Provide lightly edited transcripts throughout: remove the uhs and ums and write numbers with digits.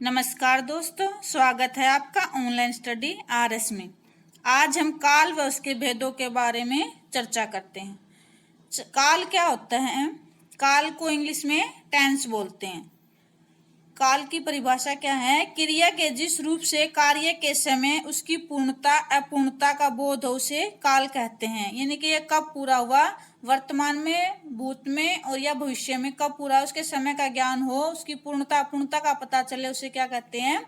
नमस्कार दोस्तों, स्वागत है आपका ऑनलाइन स्टडी आरएस में। आज हम काल व उसके भेदों के बारे में चर्चा करते हैं। काल क्या होता है? काल को इंग्लिश में टेंस बोलते हैं। काल की परिभाषा क्या है? क्रिया के जिस रूप से कार्य के समय उसकी पूर्णता अपूर्णता का बोध हो उसे काल कहते हैं। यानी कि यह कब पूरा हुआ, वर्तमान में, भूत में और या भविष्य में कब पूरा, उसके समय का ज्ञान हो, उसकी पूर्णता अपूर्णता का पता चले, उसे क्या कहते हैं?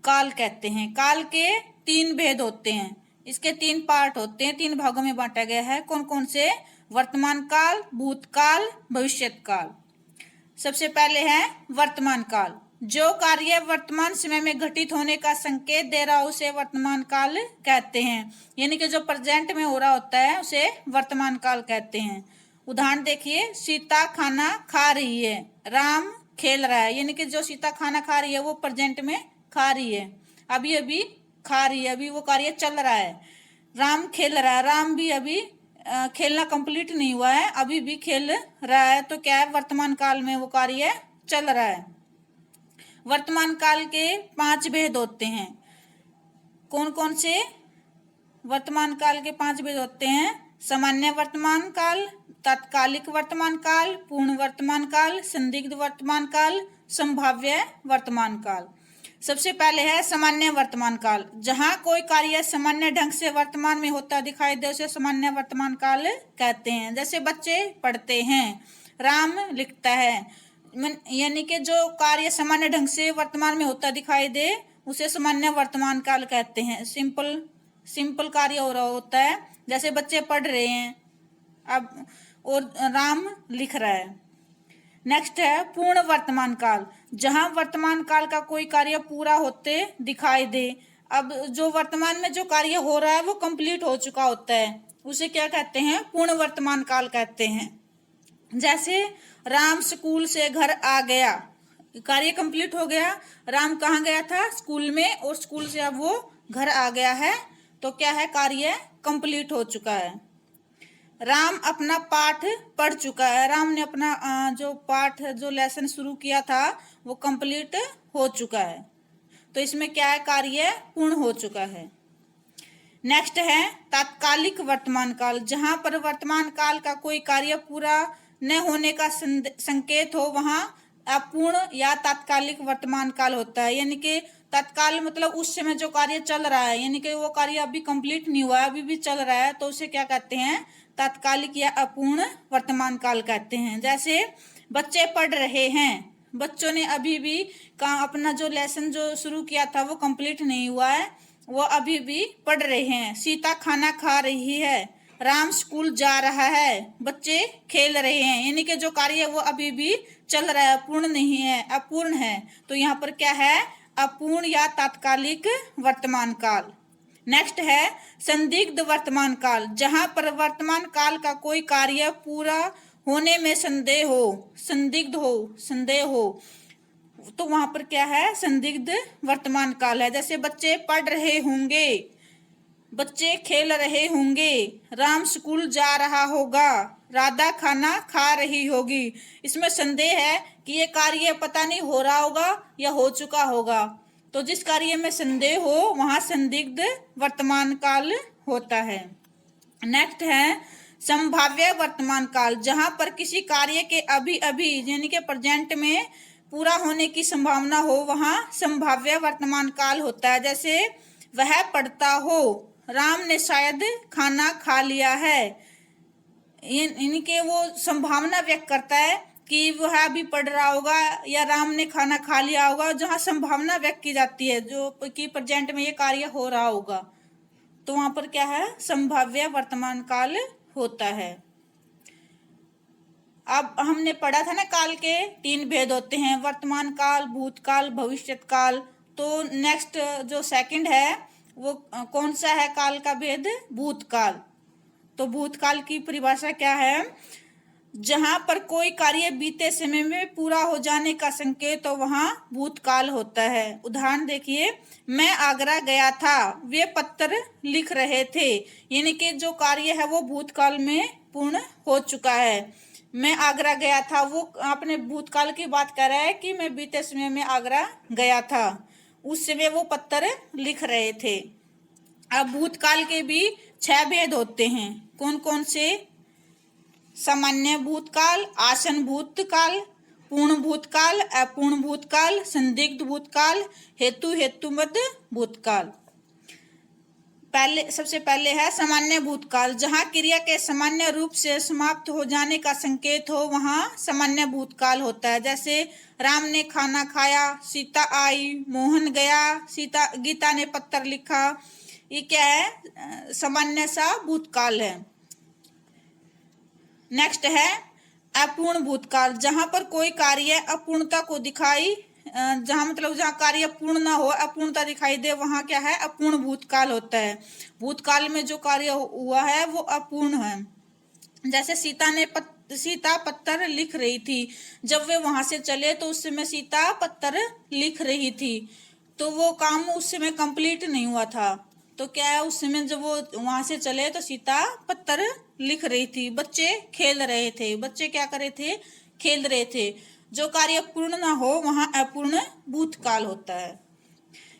काल कहते हैं। काल के 3 भेद होते हैं। इसके 3 पार्ट होते हैं, 3 भागों में बांटा गया है। कौन कौन से? वर्तमान काल, भूतकाल, भविष्यत काल। सबसे पहले है वर्तमान काल। जो कार्य वर्तमान समय में घटित होने का संकेत दे रहा उसे वर्तमान काल कहते हैं। यानी कि जो प्रेजेंट में हो रहा होता है उसे वर्तमान काल कहते हैं। उदाहरण देखिए, सीता खाना खा रही है, राम खेल रहा है। यानी कि जो सीता खाना खा रही है वो प्रेजेंट में खा रही है, अभी अभी खा रही है, अभी वो कार्य चल रहा है। राम खेल रहा है, राम भी अभी खेलना कंप्लीट नहीं हुआ है, अभी भी खेल रहा है। तो क्या है? वर्तमान काल में वो कार्य चल रहा है। वर्तमान काल के 5 भेद होते हैं। कौन कौन से? वर्तमान काल के 5 भेद होते हैं। सामान्य वर्तमान काल, तात्कालिक वर्तमान काल, पूर्ण वर्तमान काल, संदिग्ध वर्तमान काल, संभाव्य वर्तमान काल। सबसे पहले है सामान्य वर्तमान काल। जहां कोई कार्य सामान्य ढंग से वर्तमान में होता दिखाई दे उसे सामान्य वर्तमान काल कहते हैं। जैसे बच्चे पढ़ते हैं, राम लिखता है। यानी कि जो कार्य सामान्य ढंग से वर्तमान में होता दिखाई दे उसे सामान्य वर्तमान काल कहते हैं। सिंपल कार्य हो रहा होता है, जैसे बच्चे पढ़ रहे हैं अब और राम लिख रहा है। नेक्स्ट है पूर्ण वर्तमान काल। जहां वर्तमान काल का कोई कार्य पूरा होते दिखाई दे। अब जो वर्तमान में जो कार्य हो रहा है वो कंप्लीट हो चुका होता है, उसे क्या कहते हैं? पूर्ण वर्तमान काल कहते हैं। जैसे राम स्कूल से घर आ गया, कार्य कंप्लीट हो गया। राम कहाँ गया था? स्कूल में, और स्कूल से अब वो घर आ गया है, तो क्या है? कार्य कंप्लीट हो चुका है। राम अपना पाठ पढ़ चुका है। राम ने अपना जो पाठ, जो लेसन शुरू किया था वो कंप्लीट हो चुका है। तो इसमें क्या है? कार्य पूर्ण हो चुका है। नेक्स्ट है तात्कालिक वर्तमान काल। जहां पर वर्तमान काल का कोई कार्य पूरा न होने का संकेत हो वहां अपूर्ण या तात्कालिक वर्तमान काल होता है। यानी कि तत्काल मतलब उस समय जो कार्य चल रहा है, यानी कि वो कार्य अभी कंप्लीट नहीं हुआ है, अभी भी चल रहा है, तो उसे क्या कहते हैं? तात्कालिक या अपूर्ण वर्तमान काल कहते हैं। जैसे बच्चे पढ़ रहे हैं, बच्चों ने अभी भी अपना जो लेसन जो शुरू किया था वो कंप्लीट नहीं हुआ है, वो अभी भी पढ़ रहे हैं। सीता खाना खा रही है, राम स्कूल जा रहा है, बच्चे खेल रहे हैं। यानी कि जो कार्य है वो अभी भी चल रहा है, पूर्ण नहीं है, अपूर्ण है। तो यहाँ पर क्या है? अपूर्ण या तात्कालिक वर्तमान काल। नेक्स्ट है संदिग्ध वर्तमान काल। जहां पर वर्तमान काल का कोई कार्य पूरा होने में संदेह हो, संदेह हो, तो वहां पर क्या है? संदिग्ध वर्तमान काल है। जैसे बच्चे पढ़ रहे होंगे, बच्चे खेल रहे होंगे, राम स्कूल जा रहा होगा, राधा खाना खा रही होगी। इसमें संदेह है कि ये कार्य पता नहीं हो रहा होगा या हो चुका होगा। तो जिस कार्य में संदेह हो वहां संदिग्ध वर्तमान काल होता है। नेक्स्ट है संभाव्य वर्तमान काल। जहां पर किसी कार्य के अभी अभी यानी कि प्रेजेंट में पूरा होने की संभावना हो वहां संभाव्य वर्तमान काल होता है। जैसे वह पढ़ता हो, राम ने शायद खाना खा लिया है। यानी कि वो संभावना व्यक्त करता है कि वह अभी पढ़ रहा होगा या राम ने खाना खा लिया होगा। जहां संभावना व्यक्त की जाती है जो कि प्रेजेंट में ये कार्य हो रहा होगा, तो वहां पर क्या है? संभाव्य वर्तमान काल होता है। अब हमने पढ़ा था ना, काल के 3 भेद होते हैं, वर्तमान काल, भूतकाल, भविष्यत काल। तो नेक्स्ट जो सेकंड है वो कौन सा है काल का भेद? भूतकाल। तो भूतकाल की परिभाषा क्या है? जहां पर कोई कार्य बीते समय में पूरा हो जाने का संकेत हो वहां भूतकाल होता है। उदाहरण देखिए, मैं आगरा गया था, वे पत्र लिख रहे थे। यानी कि जो कार्य है वो भूतकाल में पूर्ण हो चुका है। मैं आगरा गया था, वो अपने भूतकाल की बात कर रहा है कि मैं बीते समय में आगरा गया था, उस समय वो पत्थर लिख रहे थे। अब भूतकाल के भी 6 भेद होते हैं। कौन कौन से? सामान्य भूतकाल, आसन भूतकाल, पूर्ण भूतकाल, अपूर्ण भूतकाल, संदिग्ध भूतकाल, हेतुमद भूतकाल। सबसे पहले है सामान्य भूतकाल। जहां क्रिया के सामान्य रूप से समाप्त हो जाने का संकेत हो वहां सामान्य भूतकाल होता है। जैसे राम ने खाना खाया, सीता आई, मोहन गया, गीता ने पत्र लिखा। ये क्या है? सामान्य सा भूतकाल है। नेक्स्ट है अपूर्ण भूतकाल। जहां पर कोई कार्य अपूर्णता को दिखाई, जहां कार्य पूर्ण ना हो, अपूर्णता दिखाई दे, वहां क्या है? अपूर्ण भूतकाल होता है। भूतकाल में जो कार्य हुआ है वो अपूर्ण है। जैसे सीता पत्थर लिख रही थी, जब वे वहां से चले तो उस समय सीता पत्थर लिख रही थी, तो वो काम उस समय कंप्लीट नहीं हुआ था। तो क्या है? उस समय जब वो वहां से चले तो सीता पत्थर लिख रही थी, बच्चे खेल रहे थे। बच्चे क्या कर रहे थे? खेल रहे थे। जो कार्य पूर्ण ना हो वहां अपूर्ण भूतकाल होता है।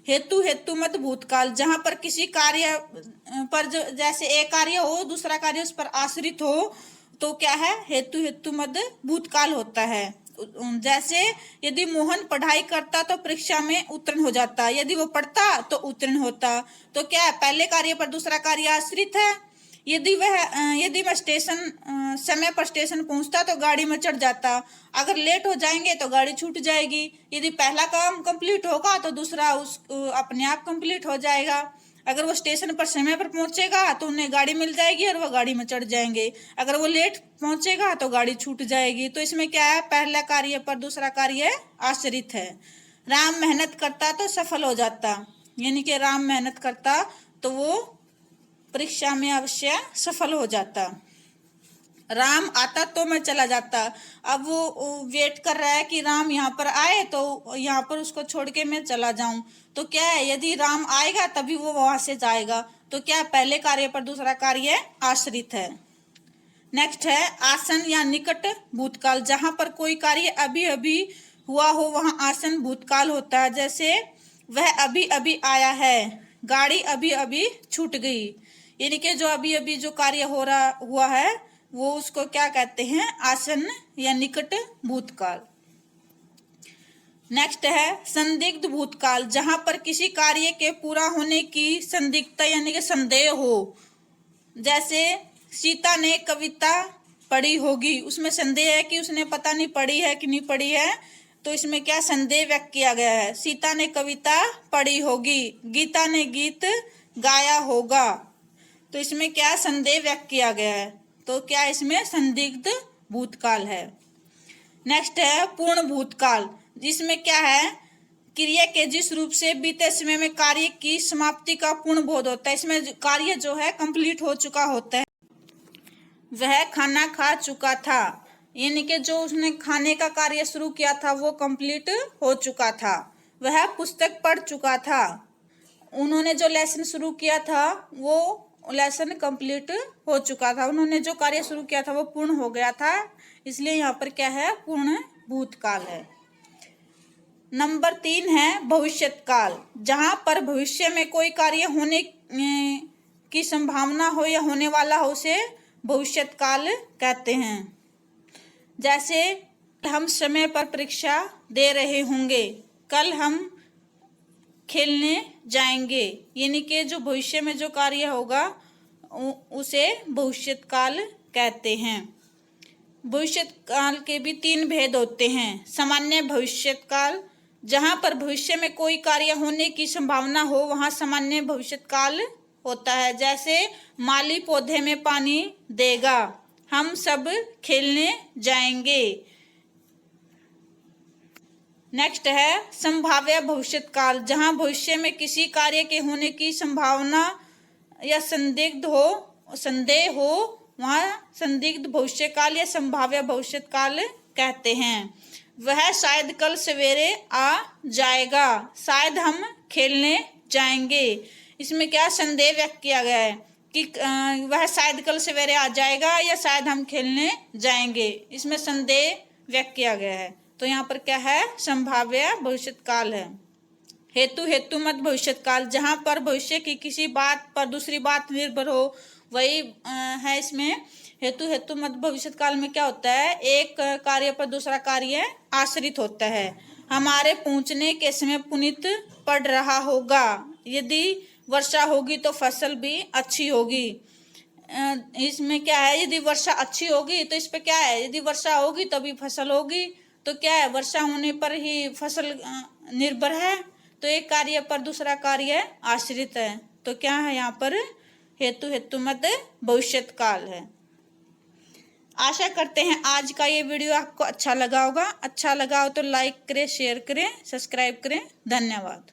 हेतुमत भूतकाल। जहां पर किसी कार्य पर जैसे एक कार्य हो, दूसरा कार्य उस पर आश्रित हो, तो क्या है? हेतुमत भूतकाल होता है। जैसे यदि मोहन पढ़ाई करता तो परीक्षा में उत्तीर्ण हो जाता, यदि वो पढ़ता तो उत्तीर्ण होता। तो क्या है? पहले कार्य पर दूसरा कार्य आश्रित है। यदि मैं समय पर स्टेशन पहुंचता तो गाड़ी में चढ़ जाता, अगर लेट हो जाएंगे तो गाड़ी छूट जाएगी। यदि पहला काम कंप्लीट होगा तो दूसरा अपने आप कंप्लीट हो जाएगा। अगर वो स्टेशन पर समय पर पहुंचेगा तो उन्हें गाड़ी मिल जाएगी और वह गाड़ी में चढ़ जाएंगे। अगर वो लेट पहुंचेगा तो गाड़ी छूट जाएगी। तो इसमें क्या है? पहला कार्य पर दूसरा कार्य आश्रित है। राम मेहनत करता तो सफल हो जाता, यानी कि राम मेहनत करता तो वो परीक्षा में अवश्य सफल हो जाता। राम आता तो मैं चला जाता। अब वो वेट कर रहा है कि राम यहाँ पर आए तो यहाँ पर उसको छोड़ के मैं चला जाऊं। तो क्या है? यदि राम आएगा तभी वो वहां से जाएगा। तो क्या? पहले कार्य पर दूसरा कार्य आश्रित है। नेक्स्ट है आसन या निकट भूतकाल। जहां पर कोई कार्य अभी अभी हुआ हो वहां आसन भूतकाल होता है। जैसे वह अभी अभी आया है, गाड़ी अभी अभी छूट गई, यानी कि जो अभी अभी जो कार्य हुआ है वो उसको क्या कहते हैं? आसन या निकट भूतकाल। नेक्स्ट है संदिग्ध भूतकाल। जहां पर किसी कार्य के पूरा होने की संदिग्धता यानी कि संदेह हो। जैसे सीता ने कविता पढ़ी होगी, उसमें संदेह है कि उसने पता नहीं पढ़ी है कि नहीं पढ़ी है, तो इसमें क्या संदेह व्यक्त किया गया है? सीता ने कविता पढ़ी होगी, गीता ने गीत गाया होगा, तो इसमें क्या संदेह व्यक्त किया गया है? तो क्या इसमें संदिग्ध भूतकाल है। नेक्स्ट है पूर्ण भूतकाल, जिसमें क्या है? क्रिया के जिस रूप से बीते समय में कार्य की समाप्ति का पूर्ण बोध होता है। इसमें कार्य जो है कंप्लीट हो चुका होता है। वह खाना खा चुका था, यानी कि जो उसने खाने का कार्य शुरू किया था वो कंप्लीट हो चुका था। वह पुस्तक पढ़ चुका था, उन्होंने जो लेसन शुरू किया था वो लेसन कंप्लीट हो चुका था। उन्होंने जो कार्य शुरू किया था वो पूर्ण हो गया था, इसलिए यहाँ पर क्या है? पूर्ण भूतकाल है। नंबर 3 है भविष्यकाल। जहां पर भविष्य में कोई कार्य होने की संभावना हो या होने वाला हो उसे भविष्यकाल कहते हैं। जैसे हम समय पर परीक्षा दे रहे होंगे, कल हम खेलने जाएंगे, यानी कि जो भविष्य में जो कार्य होगा उसे भविष्यकाल कहते हैं। भविष्यकाल के भी 3 भेद होते हैं। सामान्य भविष्यकाल, जहां पर भविष्य में कोई कार्य होने की संभावना हो वहां सामान्य भविष्यकाल होता है। जैसे माली पौधे में पानी देगा, हम सब खेलने जाएंगे। नेक्स्ट है संभाव्य भविष्यकाल। जहां भविष्य में किसी कार्य के होने की संभावना या संदेह हो वहां संदिग्ध भविष्यकाल या संभाव्य भविष्यकाल कहते हैं। वह शायद कल सवेरे आ जाएगा, शायद हम खेलने जाएंगे। इसमें क्या संदेह व्यक्त किया गया है कि वह शायद कल सवेरे आ जाएगा या शायद हम खेलने जाएंगे, इसमें संदेह व्यक्त किया गया है। तो यहाँ पर क्या है, संभाव्य भविष्यत काल है। हेतु हेतुमत भविष्यत काल, जहां पर भविष्य की किसी बात पर दूसरी बात निर्भर हो वही है इसमें हेतु हेतुमत भविष्यत काल में क्या होता है, एक कार्य पर दूसरा कार्य आश्रित होता है। हमारे पहुंचने के समय पुनीत पड़ रहा होगा, यदि वर्षा होगी तो फसल भी अच्छी होगी। इसमें क्या है, यदि वर्षा अच्छी होगी तो इस पे क्या है, यदि वर्षा होगी तभी फसल होगी। तो क्या है, वर्षा होने पर ही फसल निर्भर है। तो एक कार्य पर दूसरा कार्य आश्रित है। तो क्या है यहाँ पर, हेतु हेतुमत भविष्यत काल है। आशा करते हैं आज का ये वीडियो आपको अच्छा लगा होगा। अच्छा लगा हो तो लाइक करें, शेयर करें, सब्सक्राइब करें। धन्यवाद।